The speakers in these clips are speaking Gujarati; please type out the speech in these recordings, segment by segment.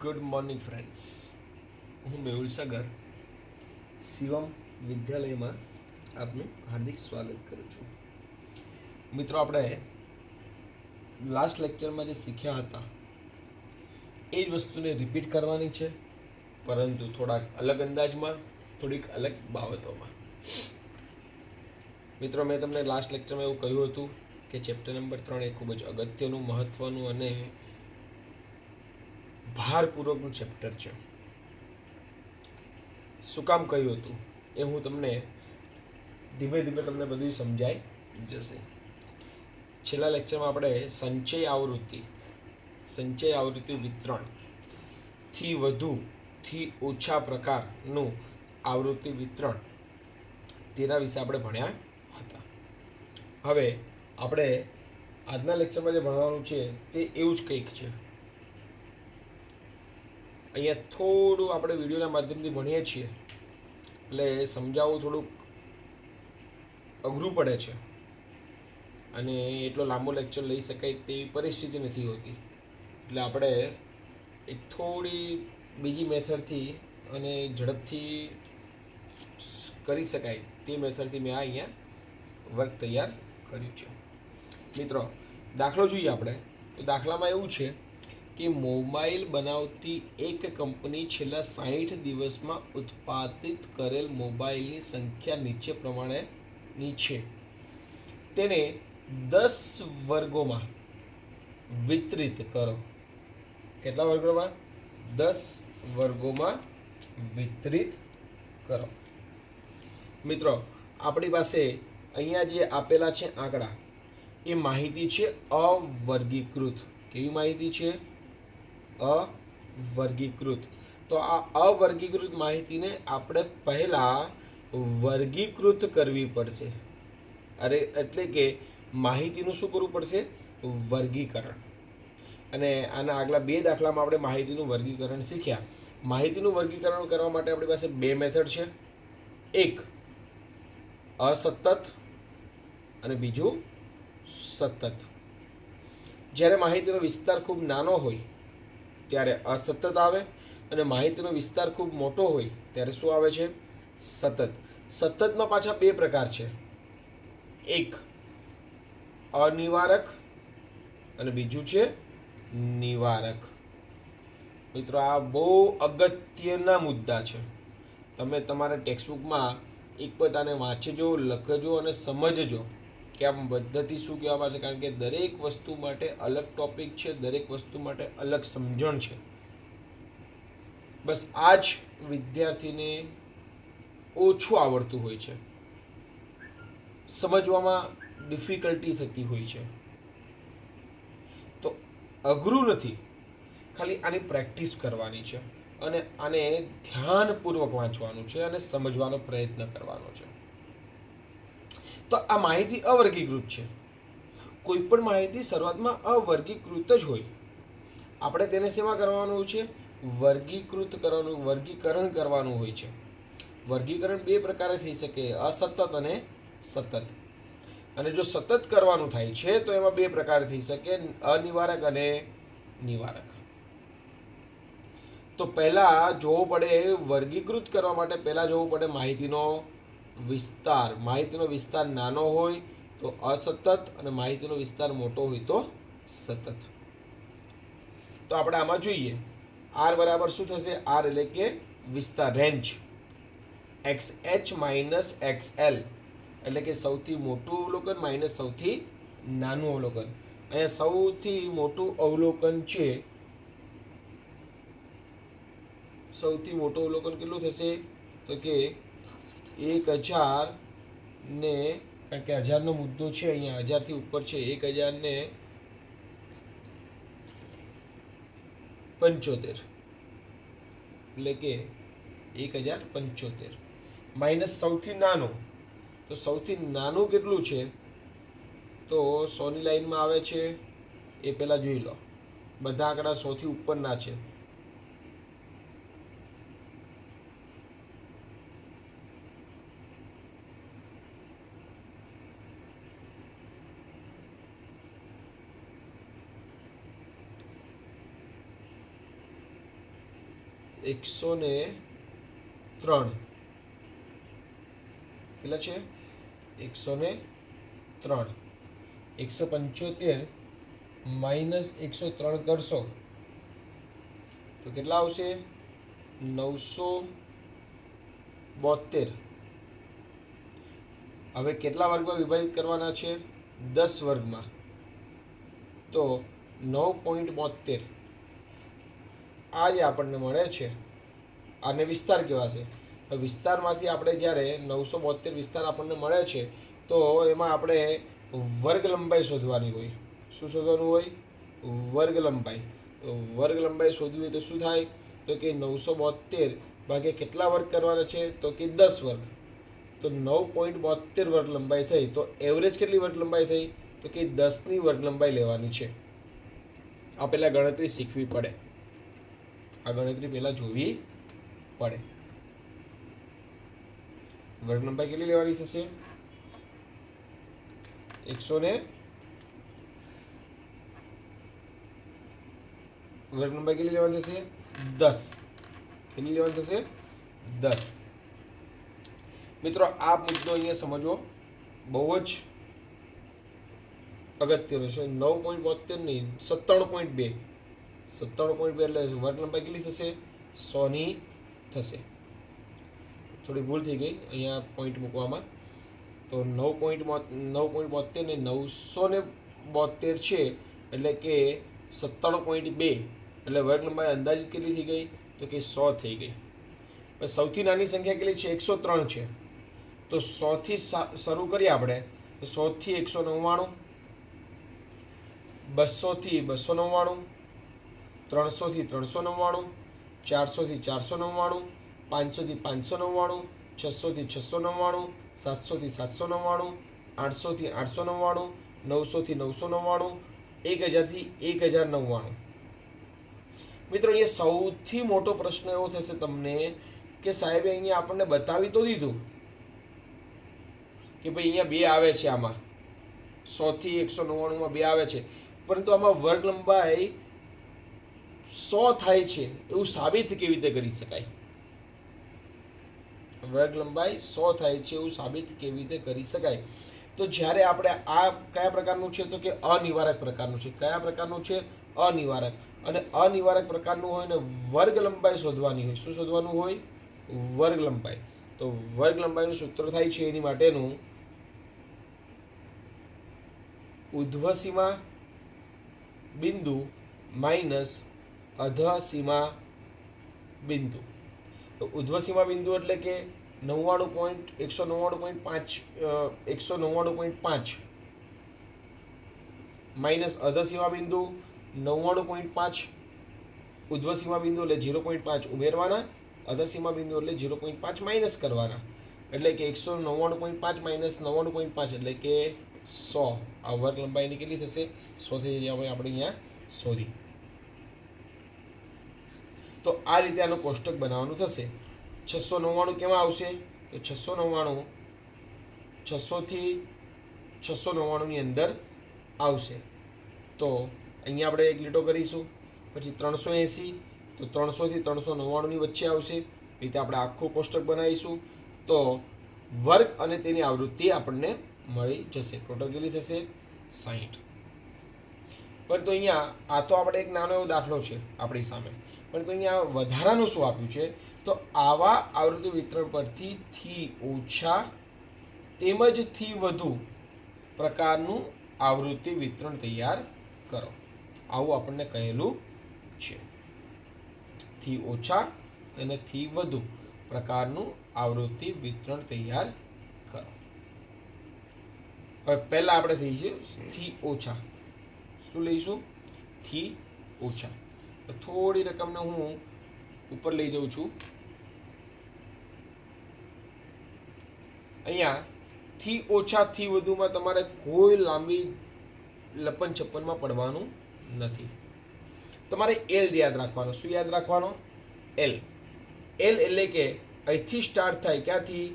Good morning friends. હું મેહુલ સાગર શિવમ વિદ્યાલયમાં આપનું હાર્દિક સ્વાગત કરું છું. મિત્રો, આપણે લાસ્ટ લેક્ચરમાં જે શીખ્યા હતા એ જ વસ્તુને રિપીટ કરવાની છે, પરંતુ થોડાક અલગ અંદાજમાં, થોડીક અલગ બાબતોમાં. મિત્રો, મેં તમને લાસ્ટ લેક્ચરમાં એવું કહ્યું હતું કે ચેપ્ટર નંબર 3 એ ખૂબ જ અગત્યનું, મહત્ત્વનું અને ભારપૂર્વકનું ચેપ્ટર છે. શું કામ કહ્યું હતું એ હું તમને ધીમે ધીમે તમને બધું સમજાઈ જશે. છેલ્લા લેક્ચરમાં આપણે સંચય આવૃત્તિ વિતરણથી વધુથી ઓછા પ્રકારનું આવૃત્તિ વિતરણ તેના વિશે આપણે ભણ્યા હતા. હવે આપણે આજના લેક્ચરમાં જે ભણવાનું છે તે એવું જ કંઈક છે. અહીંયા થોડું આપણે વિડીયોના માધ્યમથી ભણીએ છીએ એટલે સમજાવવું થોડુંક અઘરું પડે છે અને એટલો લાંબો લેક્ચર લઈ શકાય તેવી પરિસ્થિતિ નથી હોતી. એટલે આપણે એક થોડી બીજી મેથડથી અને ઝડપથી કરી શકાય તે મેથડથી મેં અહીંયા વર્ક તૈયાર કર્યું છે. મિત્રો, દાખલો જોઈએ આપણે તો દાખલામાં એવું છે કે મોબાઈલ બનાવતી એક કંપની છેલ્લા 60 દિવસમાં ઉત્પાદિત કરેલ મોબાઈલની સંખ્યા નીચે પ્રમાણેની છે. તેને 10 વર્ગોમાં વિતરિત કરો. કેટલા વર્ગોમાં? 10 વર્ગોમાં વિતરિત કરો. મિત્રો, આપણી પાસે અહીંયા જે આપેલા છે આંકડા એ માહિતી છે અવર્ગીકૃત. કેવી માહિતી છે? અવર્ગીકૃત. તો આ અવર્ગીકૃત માહિતીને આપણે પહેલા વર્ગીકૃત કરવી પડશે. એટલે કે માહિતીનું શું કરવું પડશે? વર્ગીકરણ. અને આના આગલા 2 દાખલામાં આપણે માહિતીનું વર્ગીકરણ શીખ્યા. માહિતીનું વર્ગીકરણ કરવા માટે આપણી પાસે 2 મેથડ છે. એક અસતત અને બીજું સતત. જ્યારે માહિતીનો વિસ્તાર ખૂબ નાનો હોય ત્યારે અસતત આવે અને માહિતીનો વિસ્તાર ખૂબ મોટો હોય ત્યારે શું આવે છે? સતત. સતતમાં પાછા 2 પ્રકાર છે. એક અનિવારક અને બીજું છે નિવારક. મિત્રો, આ બહુ અગત્યના મુદ્દા છે. તમે તમારા ટેક્સ્ટબુકમાં એક પોતાને વાંચજો, લખજો અને સમજજો કે આ પદ્ધતિ શું કહેવામાં છે. કારણ કે દરેક વસ્તુ માટે અલગ ટોપિક છે, દરેક વસ્તુ માટે અલગ સમજણ છે. બસ આ જ વિદ્યાર્થીને ઓછું આવડતું હોય છે, સમજવામાં ડિફિકલ્ટી થતી હોય છે. તો અઘરું નથી, ખાલી આની પ્રેક્ટિસ કરવાની છે અને આને ધ્યાનપૂર્વક વાંચવાનું છે અને સમજવાનો પ્રયત્ન કરવાનો છે. તો આ માહિતી અવર્ગીકૃત છે. કોઈ પણ માહિતી શરૂઆતમાં અવર્ગીકૃત જ હોય. આપણે તેને શેમાં કરવાનું છે? વર્ગીકરણ કરવાનું હોય છે. વર્ગીકરણ 2 પ્રકારે થઈ શકે, અસતત અને સતત. અને જો સતત કરવાનું થાય છે તો એમાં 2 પ્રકાર થઈ શકે, અનિવારક અને નિવારક. તો પહેલા જોવું પડે, વર્ગીકૃત કરવા માટે પહેલા જોવું પડે માહિતીનો વિસ્તાર. માહિતીનો વિસ્તાર નાનો હોય તો અસતત અને માહિતીનો વિસ્તાર મોટો હોય તો સતત. તો આપણે આમાં જોઈએ આર બરાબર શું થશે? આર એટલે કે વિસ્તાર, રેન્જ. XH માઇનસ XL એટલે કે સૌથી મોટું અવલોકન માઇનસ સૌથી નાનું અવલોકન. અહીંયા સૌથી મોટું અવલોકન છે. સૌથી મોટું અવલોકન કેટલું થશે? તો કે 1000 ને, કારણ કે 1000નો મુદ્દો છે, અહીંયા 1000થી ઉપર છે, 1075 એટલે કે 1075 માઇનસ સૌથી નાનું. તો સૌથી નાનું કેટલું છે? તો 100ની લાઈનમાં આવે છે એ પહેલાં જોઈ લો. બધા આંકડા 100થી ઉપરના છે. 103 કેટલા છે? 103. 175 માઇનસ 103 કરશો તો કેટલા આવશે? 972. હવે કેટલા વર્ગમાં વિભાજિત કરવાના છે? 10 વર્ગમાં. તો 9.72 આ જે આપણને મળે છે આને વિસ્તાર કહેવાશે. વિસ્તારમાંથી આપણે જ્યારે 972 વિસ્તાર આપણને મળે છે તો એમાં આપણે વર્ગ લંબાઈ શોધવાની હોય. શું શોધવાનું હોય? વર્ગ લંબાઈ. તો વર્ગ લંબાઈ શોધવી હોય તો શું થાય? તો કે 972 ભાગે કેટલા વર્ગ કરવાના છે? તો કે 10 વર્ગ. તો 9.72 વર્ગ લંબાઈ થઈ. તો એવરેજ કેટલી વર્ગ લંબાઈ થઈ? તો કે 10ની વર્ગ લંબાઈ લેવાની છે. આ પહેલાં ગણતરી શીખવી પડે. આ ગણતરી પહેલાં જોવી પડે. વર્ગ લંબાઈ કેટલી લેવાની થશે? 100 વર્ગ લંબાઈ કેટલી લેવાની થશે? 10. કેટલી લેવાની થશે? 10. મિત્રો આ મુદ્દો અહીંયા સમજવો બહુ જ અગત્યનો છે. 9.72 નહીં, 97.2. 97.2 એટલે વર્ગ લંબાઈ કેટલી થશે? 100ની થશે. થોડી ભૂલ થઈ ગઈ અહીંયા પોઈન્ટ મૂકવામાં. તો 9.72 ને 972 છે એટલે કે 97.2 એટલે વર્ગ લંબાઈ અંદાજિત કેટલી થઈ ગઈ? તો કે 100 થઈ ગઈ. સૌથી નાની સંખ્યા કેટલી છે? 103 છે. તો 100થી શરૂ કરીએ આપણે. તો 100થી 199, 200થી 299, 300થી 399, 400થી 499, 500થી 599, 600થી 699, 700થી 799, 800થી 899, 900થી 999, 1000થી 1099. મિત્રો અહીંયા સૌથી મોટો પ્રશ્ન એવો થશે તમને કે સાહેબે અહીંયા આપણને બતાવી તો દીધું કે ભાઈ અહીંયા 2 આવે છે, આમાં 100થી 199માં 2 આવે છે, પરંતુ આમાં વર્ગ લંબાઈ 100 થાય છે એવું સાબિત કેવી રીતે કરી શકાય? વર્ગ લંબાઈ 100 થાય છે એવું સાબિત કેવી રીતે કરી શકાય? તો જ્યારે આપણે આ કયા પ્રકારનું છે? તો કે અનિવારક પ્રકારનું છે. કયા પ્રકારનું છે? અનિવારક. અને અનિવારક પ્રકારનું હોય ને વર્ગ લંબાઈ શોધવાની હોય. શું શોધવાનું હોય? વર્ગ લંબાઈ. તો વર્ગ લંબાઈનું સૂત્ર થાય છે એની માટેનું ઉધ્વસીમા બિંદુ માઇનસ અધસીમા બિંદુ. તો ઉધ્વસીમા બિંદુ એટલે કે 199.5 માઇનસ અધસીમા બિંદુ 99.5. ઉધ્વસીમા બિંદુ એટલે 0.5 ઉમેરવાના, અધસીમા બિંદુ એટલે 0.5 માઇનસ કરવાના. એટલે કે 199.5 માઇનસ 99.5 એટલે કે 100. આ વર્ગ લંબાઈની કેટલી થશે? 100 થઈ જાય. આપણે અહીંયા શોધી. તો આ રીતે આનું કોષ્ટક બનાવવાનું થશે. 699 કેમાં આવશે? તો 699 600થી 699ની અંદર આવશે. તો અહીંયા આપણે એક લીટો કરીશું. પછી 380 તો 300થી 399ની વચ્ચે આવશે. એ રીતે આપણે આખું કોષ્ટક બનાવીશું. તો વર્ગ અને તેની આવૃત્તિ આપણને મળી જશે. ટોટલ કેટલી થશે? 60. પરંતુ અહીંયા આ તો આપણે એક નાનો એવો દાખલો છે આપણી સામે. પરંતુ અહીંયા વધારાનું શું આપ્યું છે? તો આવા આવૃત્તિ વિતરણ પરથી થી ઓછા તેમજ થી વધુ પ્રકારનું આવૃત્તિ વિતરણ તૈયાર કરો. આવું આપણને કહેલું છે. થી ઓછા અને થી વધુ પ્રકારનું આવૃત્તિ વિતરણ તૈયાર કરો. હવે પહેલા આપણે થઈ છે થી ઓછા. શું લઈશું? થી ઓછા. થોડી રકમને હું ઉપર લઈ જાઉં છું. અહીંયા થી ઓછા થી વધુમાં તમારે કોઈ લાંબી લપન છપ્પનમાં પડવાનું નથી. તમારે એલ યાદ રાખવાનો. શું યાદ રાખવાનો? એલ. એલ એટલે કે અહીંથી સ્ટાર્ટ થાય. ક્યાંથી?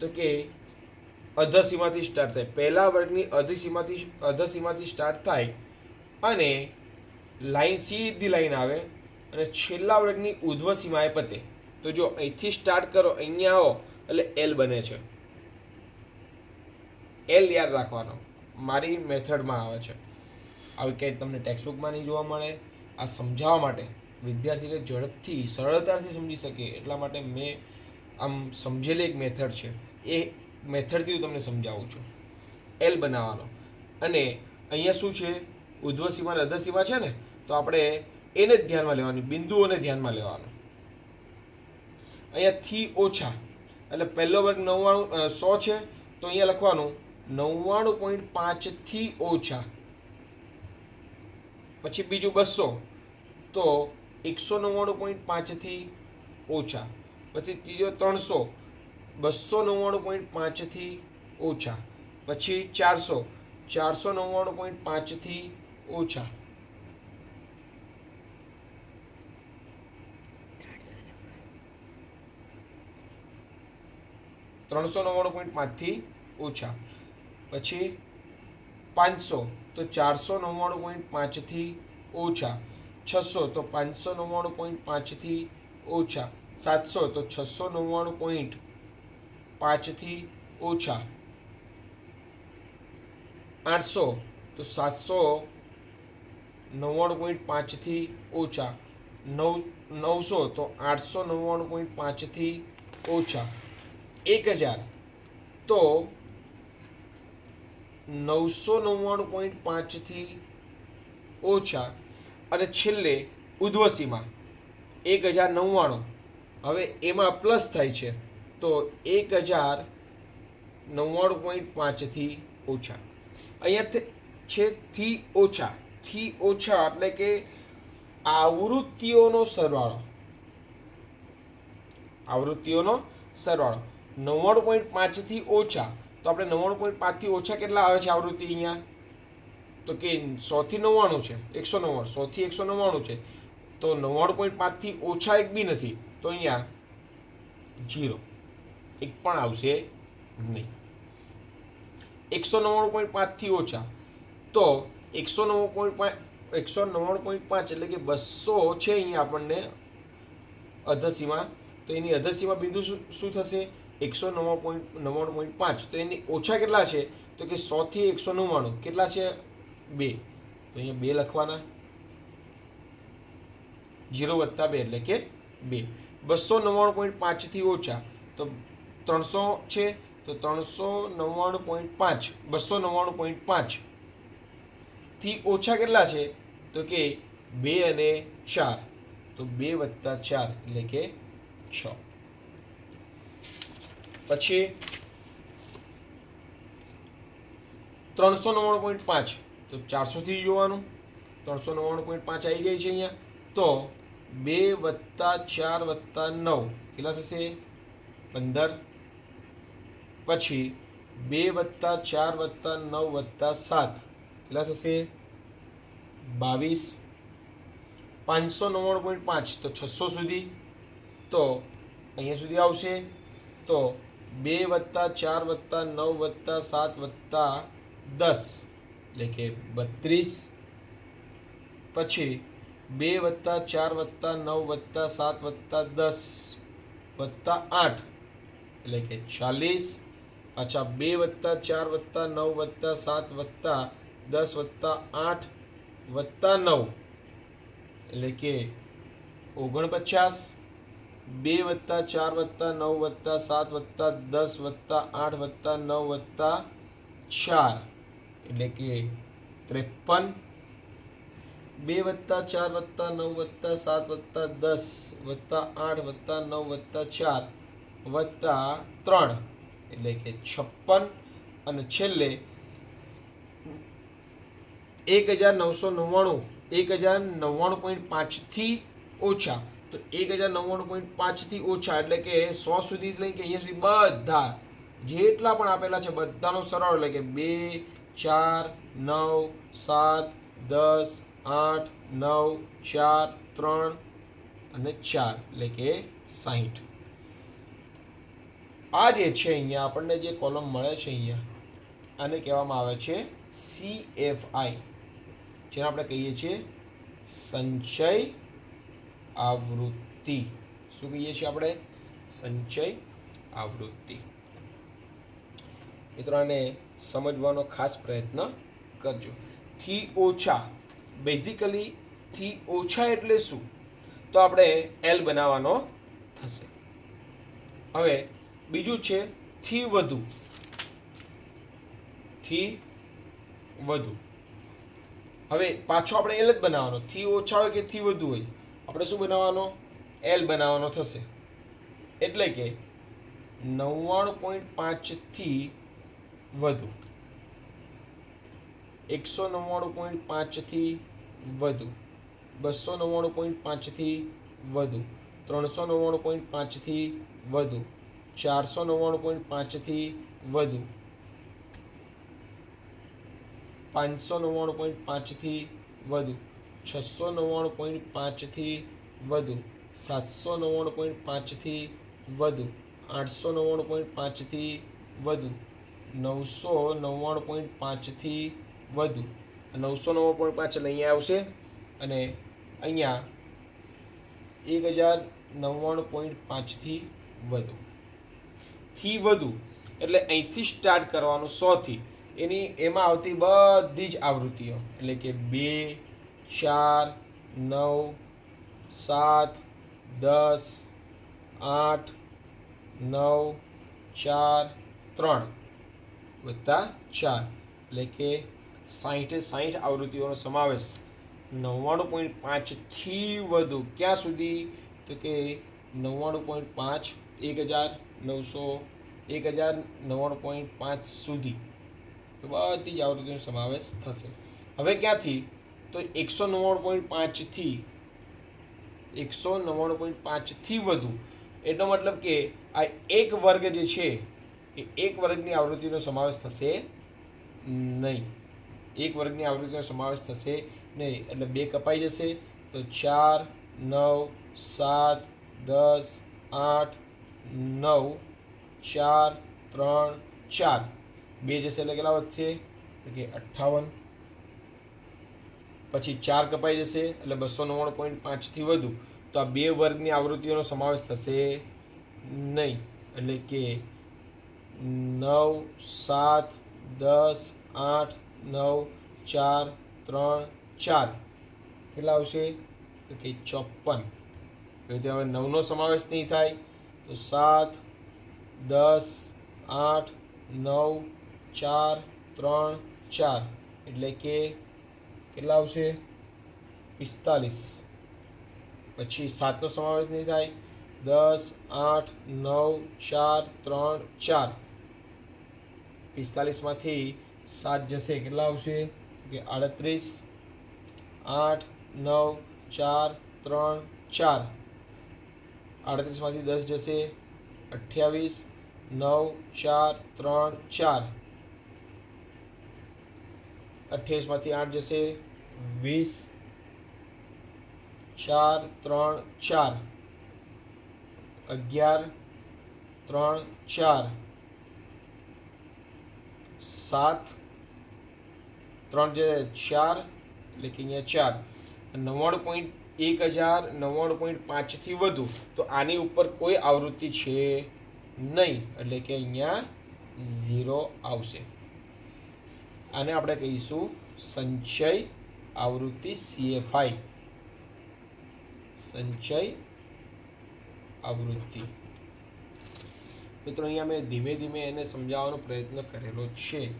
તો કે અધસીમાથી સ્ટાર્ટ થાય. પહેલા વર્ગની અધસીમાથી સ્ટાર્ટ થાય અને લાઈન સીધી લાઈન આવે અને છેલ્લા વર્ગની ઉર્ધ્વ સીમાએ પતે. તો જો અહીંથી સ્ટાર્ટ કરો, અહીંયા આવો એટલે એલ બને છે. એલ યાદ રાખવાનો, મારી મેથડમાં આવે છે. આવી કંઈ તમને ટેક્સ્ટબુકમાં નહીં જોવા મળે. આ સમજાવવા માટે વિદ્યાર્થીને ઝડપથી સરળતાથી સમજી શકે એટલા માટે મેં આમ સમજેલી એક મેથડ છે, એ મેથડથી હું તમને સમજાવું છું. એલ બનાવવાનો, અને અહીંયા શું છે, ઉર્ધ્વ સીમા અને અધર સીમા છે ને, તો આપણે એને જ ધ્યાનમાં લેવાની, બિંદુઓને ધ્યાનમાં લેવાનું. અહીંયા થી ઓછા એટલે પહેલો વર્ગ 100 છે, તો અહીંયા લખવાનું 99.5 ઓછા. પછી બીજું 200, તો 199.5 ઓછા. પછી ત્રીજો 300, 299.5 ઓછા. પછી 400, 499.5 ઓછા. 399.5 ઓછા. પછી 500, તો 499.5 ઓછા. 600, તો 599.5 ઓછા. 700, તો 699.5 ઓછા. 800, તો 799.5 ઓછા. 900, તો 899.5 ઓછા. 1000, તો 999.5 ઓછા. અને છેલ્લે ઉર્ધ્વ સીમા 1099. હવે એમાં પ્લસ થાય છે, તો 1099.5 ઓછા. અહીંયા છે થી ઓછા. થી ઓછા એટલે કે આવૃત્તિઓનો સરવાળો. આવૃત્તિઓનો સરવાળો 99.5 થી ઓછા. તો આપણે 99.5 થી ઓછા કેટલા આવે છે આવૃત્તિ અહીંયા? તો કે 100 થી 99 છે, 199. 100 થી 199 છે, તો 99.5 થી ઓછા એક બી નથી, તો અહીંયા 0, એક પણ આવશે નહીં. 199.5 થી ઓછા, તો 199.5 એટલે કે 200 છે અહીંયા આપણને અધસીમા. તો એની અધસીમા બિંદુ શું થશે? 199.5. તો એની ઓછા કેટલા છે? તો કે 100 થી 199 કેટલા છે? 2. તો અહીંયા 2 લખવાના. 0 + 2 એટલે કે 2. 299.5 થી ઓછા, તો 300 છે, તો 399.5, 299.5 થી ઓછા કેટલા છે? તો કે 2 અને 4, તો 2 + 4 એટલે કે 6. પછી 399.5, તો 400 થી જોવાનું. 399.5 આવી જાય છે અહીંયા, તો 2 + 4 + 9 કેટલા થશે? 15. પછી 2 + 4 + 9 + 7 કેટલા થશે? 22. 599.5, તો 600 સુધી, તો અહીંયા સુધી આવશે. તો 2 + 4 + 9 + 7 + 10 એટલે કે 32. પછી 2 + 4 + 9 + 7 + 10 + 8 એટલે કે 40. પાછા 2 + 4 + 9 + 7 + 10 + 8 + 9 એટલે કે 49. 2 + 4 + 9 + 7 + 10 + 8 + 9 + 4 એટલે કે 53. 2 + 4 + 9 + 7 + 10 + 8 + 9 + 4 + 3 એટલે કે 56. અને છેલ્લે 1999, 1099.5 થી ઓછા. તો 1099.5 થી ઓછા એટલે કે 100 સુધી લઈ કે અહીંયા સુધી બધા જેટલા પણ આપેલા છે બધાનો સરવાળો, એટલે કે 2, 4, 9, 7, 10, 8, 9, 4, 3 અને 4 એટલે કે 60. આ જે છે અહીંયા આપણને જે કોલમ મળે છે અહીંયા, આને કહેવામાં આવે છે CFI, જેને આપણે કહીએ છીએ સંચય આવૃત્તિ. શું કહીએ છીએ આપણે? સંચય આવૃત્તિ. મિત્રોને સમજવાનો ખાસ પ્રયત્ન કરજો. થી ઓછા, બેઝિકલી થી ઓછા એટલે શું? તો આપણે એલ બનાવવાનો થશે. હવે બીજું છે થી વધુ. થી વધુ, હવે પાછો આપણે એલ જ બનાવવાનો. થી ઓછા હોય કે થી વધુ હોય, આપણે શું બનાવવાનો? એલ બનાવવાનો થશે. એટલે કે 99.5 વધુ, 199.5 થી વધુ, 299.5 થી વધુ, 399.5 થી વધુ, 499.5 થી વધુ, 599.5 થી વધુ, 699.5 થી વધુ, 799.5 થી વધુ, 899.5 થી વધુ, 999.5 થી વધુ. 999.5 એટલે અહીંયા આવશે અને અહીંયા 1099.5 થી વધુ. થી વધુ એટલે અહીંથી સ્ટાર્ટ કરવાનું 100 થી. એમાં આવતી બધી જ આવૃત્તિઓ, એટલે કે 2, 4, 9, 7, 10, 8, 9, 4, 3 વત્તા 4, એટલે કે 60 આવૃત્તિઓનો સમાવેશ. 99.5 થી વધુ ક્યાં સુધી? તો કે 99.5, 1099.5 સુધી બધી જ આવૃત્તિનો સમાવેશ થશે. હવે ક્યાંથી? તો 199.5 થી 199.5 થી વધુ. એનો મતલબ કે આ એક વર્ગ જે છે એ એક વર્ગની આવૃત્તિનો સમાવેશ થશે નહીં. એક વર્ગની આવૃત્તિનો સમાવેશ થશે નહીં, એટલે 2 કપાઈ જશે. તો 4, 9, 7, 10, 8, 9, 4, 3, 4, 2 જશે એટલે કેટલા વધશે? તો કે 58. પછી 4 કપાઈ જશે એટલે 299.5 થી વધુ. તો આ 2 વર્ગની આવૃત્તિઓનો સમાવેશ થશે નહીં, એટલે કે 9, 7, 10, 8, 9, 4, 3, 4 કેટલા આવશે? તો કે 54. હવે 9નો સમાવેશ નહીં થાય તો 7, 10, 8, 9, 4, 3, 4 એટલે કે કેટલા આવશે? 45. પછી 7નો સમાવેશ નહીં થાય, 10, 8, 9, 4, 3, 4, 45માંથી 7 જશે, કેટલા આવશે? કે 38. 8, 9, 4, 3, 4, 38માંથી 10 જશે, 28. 9, 4, 3, 4, 28માંથી 8 જશે, 20. 4, 3, 4, 11, 3, 4, 7, 3 જે 4 એટલે કે અહીંયા 4. 1099.5 થી વધુ તો આની ઉપર કોઈ આવૃત્તિ છે નહીં, એટલે કે અહીંયા 0 આવશે. આને આપણે કહીશું સંચય આવૃત્તિ, CFI, સંચય આવૃત્તિ. મિત્રો અહીંયા મેં ધીમે ધીમે એને સમજાવવાનો પ્રયત્ન કરેલો છે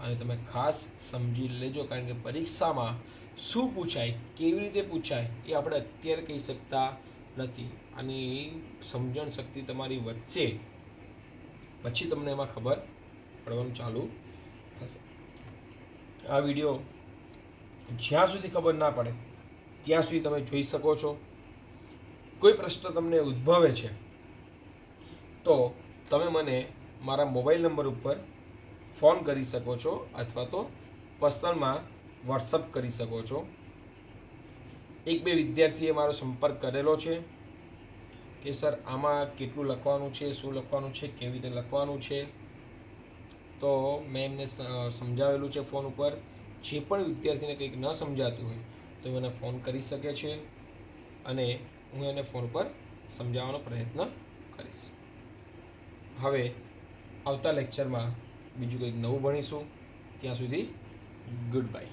અને તમે ખાસ સમજી લેજો, કારણ કે પરીક્ષામાં શું પૂછાય, કેવી રીતે પૂછાય એ આપણે અત્યારે કહી શકતા નથી. આની સમજણ શક્તિ તમારી વચ્ચે પછી તમને એમાં ખબર પડવાનું ચાલુ થશે. આ વિડીયો જ્યાં સુધી ખબર ના પડે ત્યાં સુધી તમે જોઈ શકો છો. કોઈ પ્રશ્ન તમને ઉદ્ભવે છે તો તમે મને મારા મોબાઈલ નંબર ઉપર ફોન કરી શકો છો અથવા તો પર્સનલમાં વોટ્સઅપ કરી શકો છો. 1-2 વિદ્યાર્થીએ મારો સંપર્ક કરેલો છે કે સર આમાં કેટલું લખવાનું છે, શું લખવાનું છે, કેવી રીતે લખવાનું છે. તો મેં એમને સમજાવેલું છે ફોન ઉપર. જે પણ વિદ્યાર્થીને કંઈક ન સમજાતું હોય તો મને ફોન કરી શકે છે અને હું એને ફોન પર સમજાવવાનો પ્રયત્ન કરીશ. હવે આવતા લેક્ચરમાં બીજું કંઈક નવું ભણીશું. ત્યાં સુધી ગુડ બાય.